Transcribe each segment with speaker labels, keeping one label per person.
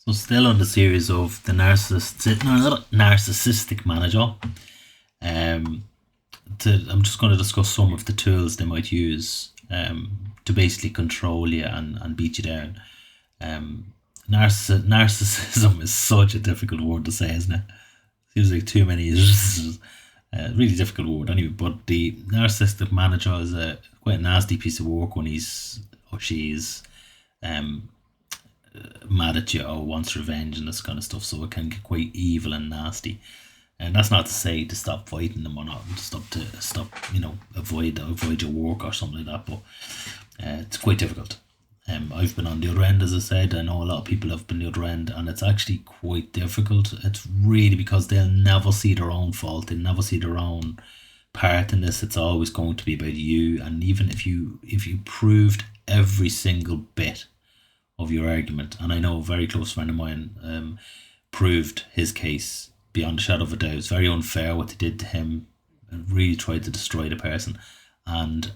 Speaker 1: So still on the series of the narcissistic manager. Um, I'm just going to discuss some of the tools they might use to basically control you and beat you down. Um, narcissism is such a difficult word to say, isn't it? Seems like too many. Really difficult word anyway. But the narcissistic manager is a quite a nasty piece of work when he's or she's um, mad at you or wants revenge and this kind of stuff. So it can get quite evil and nasty. And that's not to say to stop fighting them or not, to stop avoid your work or something like that. But it's quite difficult. I've been on the other end, as I said. I know a lot of people have been the other end, and it's actually quite difficult. It's really because they'll never see their own fault. They never see their own part in this. It's always going to be about you. And even if you proved every single bit of your argument, and I know a very close friend of mine proved his case beyond a shadow of a doubt. It's very unfair what they did to him, and really tried to destroy the person, and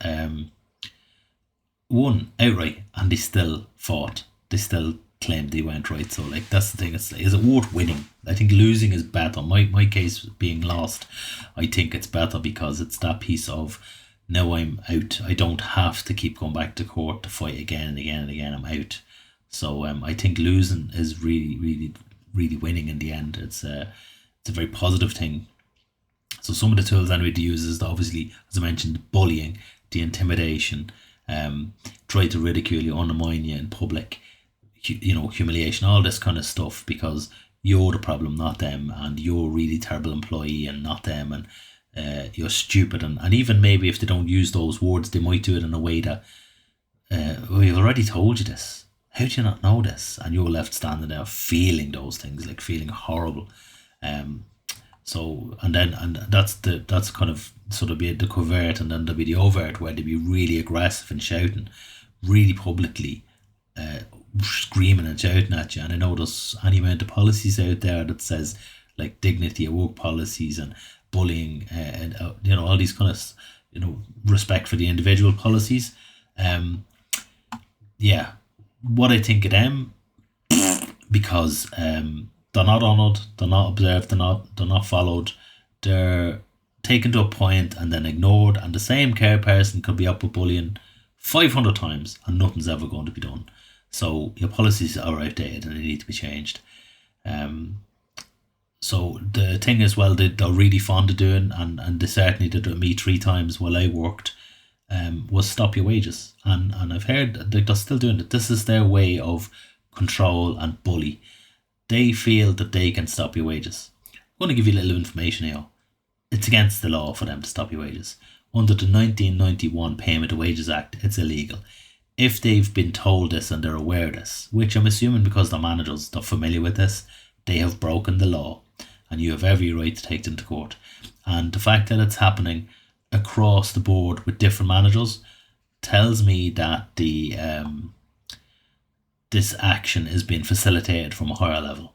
Speaker 1: won outright, and they still fought. They still claimed they went right. So like that's the thing. It's like, is it worth winning? I think losing is better. My case being lost, I think it's better because it's that piece of now I'm out. I don't have to keep going back to court to fight again and again and again. I'm out. So I think losing is really, really, really winning in the end. It's a very positive thing. So some of the tools anyway to use is obviously, as I mentioned, bullying, the intimidation, try to ridicule you, undermine you in public, humiliation, all this kind of stuff, because you're the problem, not them, and you're a really terrible employee and not them, and you're stupid, and even maybe if they don't use those words, they might do it in a way that we've already told you this. How do you not know this? And you're left standing there feeling those things, like feeling horrible. And that's kind of sort of be the covert, and then there'll be the overt where they'll be really aggressive and shouting, really publicly, screaming and shouting at you. And I know there's any amount of policies out there that says like dignity at work policies and bullying, and all these kind of respect for the individual policies. Yeah, what I think of them, because they're not honoured, they're not observed, they're not followed, they're taken to a point and then ignored, and the same care person could be up with bullying 500 times and nothing's ever going to be done. So your policies are outdated and they need to be changed. So the thing is, well, they're really fond of doing, and they certainly did it with me 3 times while I worked, was stop your wages. And I've heard that they're still doing it. This is their way of control and bully. They feel that they can stop your wages. I'm going to give you a little information here. It's against the law for them to stop your wages. Under the 1991 Payment of Wages Act, it's illegal. If they've been told this and they're aware of this, which I'm assuming because they're managers, they're familiar with this, they have broken the law, and you have every right to take them to court. And the fact that it's happening across the board with different managers tells me that this action is being facilitated from a higher level.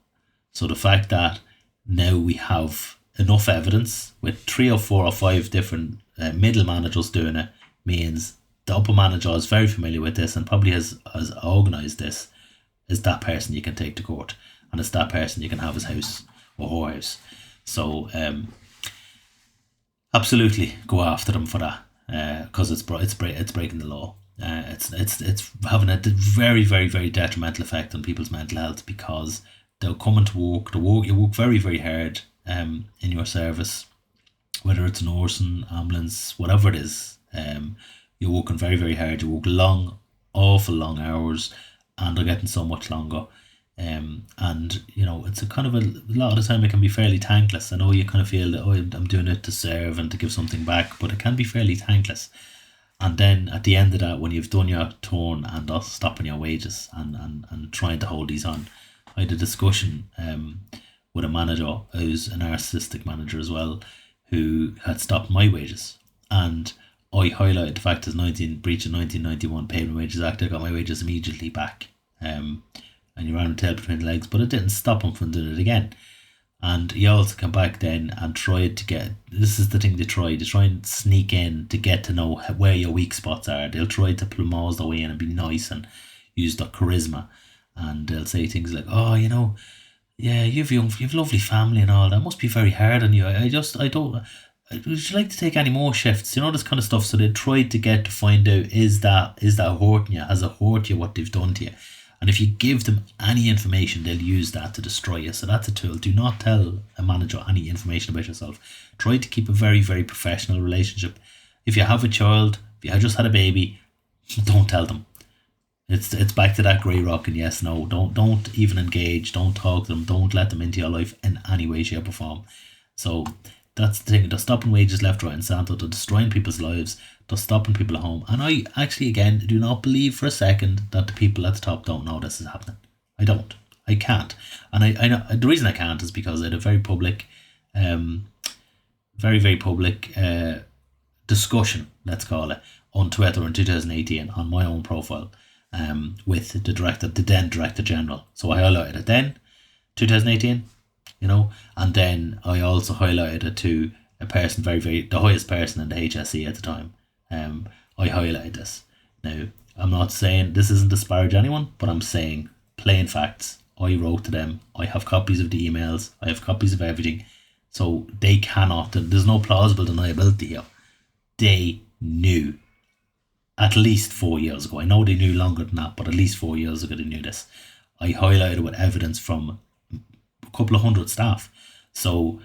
Speaker 1: So the fact that now we have enough evidence with 3 or 4 or 5 different middle managers doing it means the upper manager is very familiar with this and probably has organised this. Is that person you can take to court, and it's that person you can have his house or her house. So absolutely go after them for that, because it's breaking the law. It's having a very, very, very detrimental effect on people's mental health, because they'll come into work. You work very, very hard in your service, whether it's nursing, ambulance, whatever it is. You're working very, very hard. You work long, awful long hours, and they're getting so much longer. And it's a kind of a lot of the time it can be fairly thankless. I know you kind of feel that, I'm doing it to serve and to give something back, but it can be fairly thankless. And then at the end of that, when you've done your turn and they're stopping your wages and trying to hold these on, I had a discussion with a manager who's a narcissistic manager as well, who had stopped my wages. And I highlighted the fact there's breach of 1991 Payment of Wages Act. I got my wages immediately back. And you ran a tail between the legs, but it didn't stop him from doing it again. And he also came back then and tried to get, this is the thing they try and sneak in to get to know where your weak spots are. They'll try to plumose their way in and be nice and use their charisma and they'll say things like, "Oh, yeah, you've lovely family and all. That must be very hard on you. I don't. Would you like to take any more shifts? This kind of stuff." So they tried to get to find out, is that hurting you? Has it hurt you what they've done to you? And if you give them any information, they'll use that to destroy you. So that's a tool. Do not tell a manager any information about yourself. Try to keep a very, very professional relationship. If you have a child, if you just had a baby, don't tell them. It's back to that grey rock and yes, no. Don't even engage. Don't talk to them. Don't let them into your life in any way, shape, or form. So that's the thing. They're stopping wages left, right, and centre. They're destroying people's lives. They're stopping people at home. And I actually, again, do not believe for a second that the people at the top don't know this is happening. I don't. I can't. And I know the reason I can't is because I had a very public, very, very public discussion, let's call it, on Twitter in 2018 on my own profile. With the then director general. So I highlighted it then, 2018, and then I also highlighted it to a person very, very, the highest person in the HSE at the time. I highlighted this. Now, I'm not saying this isn't disparage anyone, but I'm saying plain facts. I wrote to them. I have copies of the emails. I have copies of everything. So they cannot, there's no plausible deniability here. They knew. At least 4 years ago. I know they knew longer than that, but at least 4 years ago they knew this. I highlighted with evidence from a couple of hundred staff. So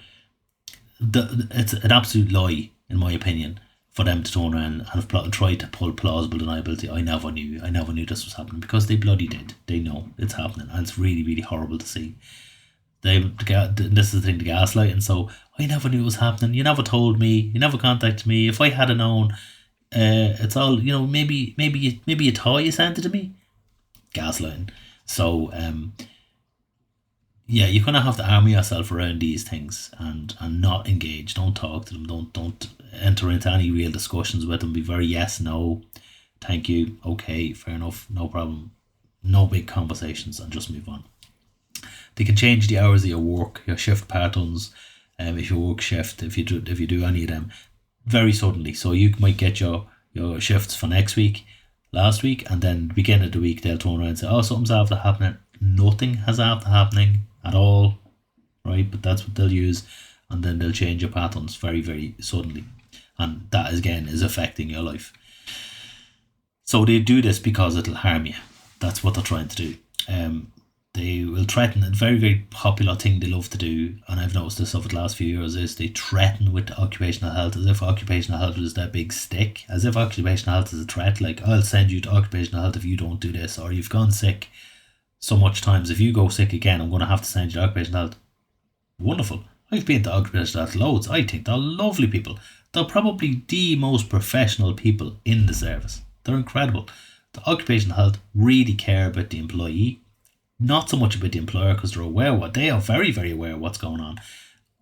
Speaker 1: it's an absolute lie, in my opinion, for them to turn around and have tried to pull plausible deniability. I never knew this was happening, because they bloody did. They know it's happening, and it's really, really horrible to see. This is the thing, the gaslighting. So I never knew it was happening. You never told me. You never contacted me. If I had known, it's all, maybe you thought you sent it to me. Gaslighting. So yeah, you're gonna have to arm yourself around these things and not engage. Don't talk to them. Don't enter into any real discussions with them. Be very yes, no, thank you, okay, fair enough, no problem. No big conversations, and just move on. They can change the hours of your work, your shift patterns, if you work shift, if you do any of them, very suddenly. So you might get your shifts for next week, last week, and then beginning of the week they'll turn around and say, "Oh, something's after happening." Nothing has after happening at all, right? But that's what they'll use, and then they'll change your patterns very, very suddenly, and that again is affecting your life. So they do this because it'll harm you. That's what they're trying to do. They will threaten. A very, very popular thing they love to do, and I've noticed this over the last few years, is they threaten with occupational health, as if occupational health is their big stick, as if occupational health is a threat. Like, "I'll send you to occupational health if you don't do this," or "You've gone sick so much times, if you go sick again, I'm going to have to send you to occupational health." Wonderful. I've been to occupational health loads. I think they're lovely people. They're probably the most professional people in the service. They're incredible. The occupational health really care about the employee, not so much about the employer, because they are very, very aware of what's going on.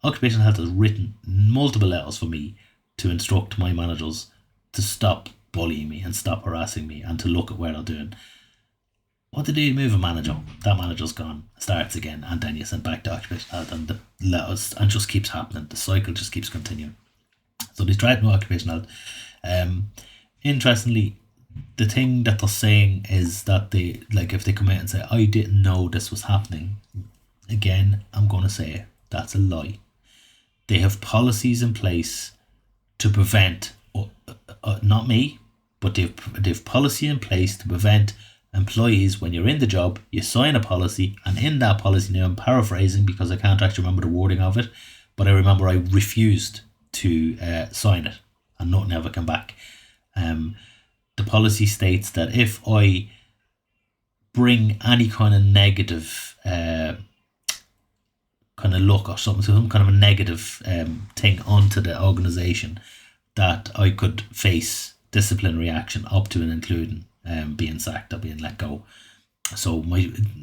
Speaker 1: Occupational health has written multiple letters for me to instruct my managers to stop bullying me and stop harassing me, and to look at what they're doing. What they do, you move a manager, that manager's gone, starts again, and then you send back to occupational health, and the letters, and just keeps happening. The cycle just keeps continuing. So they tried no occupational health. Interestingly, the thing that they're saying is that they, like, if they come out and say, "I didn't know this was happening," again, I'm going to say that's a lie. They have policies in place to prevent, not me, but they've policy in place to prevent employees, when you're in the job, you sign a policy, and in that policy, now I'm paraphrasing because I can't actually remember the wording of it, but I remember I refused to sign it, and nothing ever came back. The policy states that if I bring any kind of negative kind of look or something, so some kind of a negative thing onto the organisation, that I could face disciplinary action up to and including being sacked or being let go. So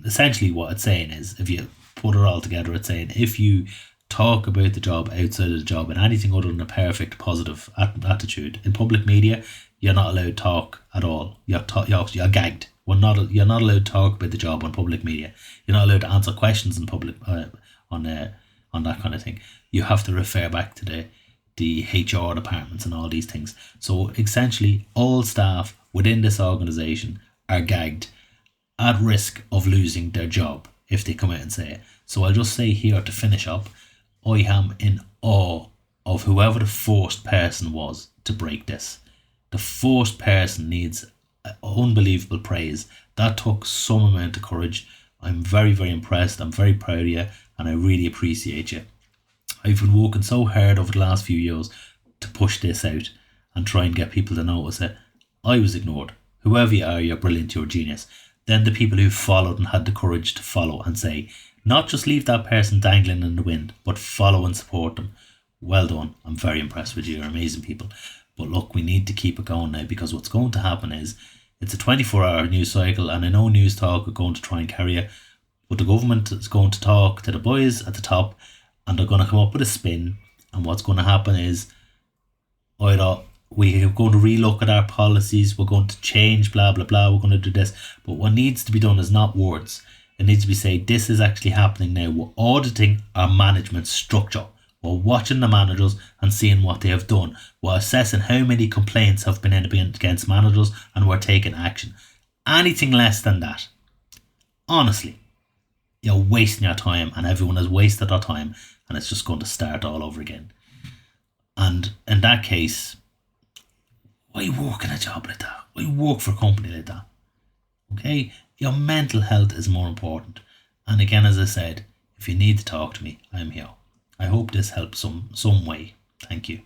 Speaker 1: essentially what it's saying is, if you put it all together, it's saying if you talk about the job outside of the job and anything other than a perfect positive attitude in public media, you're not allowed to talk at all. You're gagged. You're not allowed to talk about the job on public media. You're not allowed to answer questions in public on that kind of thing. You have to refer back to the HR departments and all these things. So essentially, all staff within this organisation are gagged. at risk of losing their job if they come out and say it. So I'll just say here to finish up, I am in awe of whoever the first person was to break this. The first person needs unbelievable praise. That took some amount of courage. I'm very, very impressed. I'm very proud of you, and I really appreciate you. I've been working so hard over the last few years to push this out and try and get people to notice it. I was ignored. Whoever you are, you're brilliant, you're a genius. Then the people who followed and had the courage to follow and say, not just leave that person dangling in the wind, but follow and support them. Well done. I'm very impressed with you. You're amazing people. But look, we need to keep it going now, because what's going to happen is it's a 24-hour news cycle, and I know News Talk are going to try and carry it, but the government is going to talk to the boys at the top, and they're going to come up with a spin. And what's going to happen is either we're going to relook at our policies, we're going to change, blah, blah, blah, we're going to do this. But what needs to be done is not words. It needs to be said, this is actually happening now. We're auditing our management structure. We're watching the managers and seeing what they have done. We're assessing how many complaints have been against managers, and we're taking action. Anything less than that, honestly, you're wasting your time, and everyone has wasted their time, and it's just going to start all over again. And in that case, why work in a job like that? Why work for a company like that? Okay? Your mental health is more important. And again, as I said, if you need to talk to me, I'm here. I hope this helps some way. Thank you.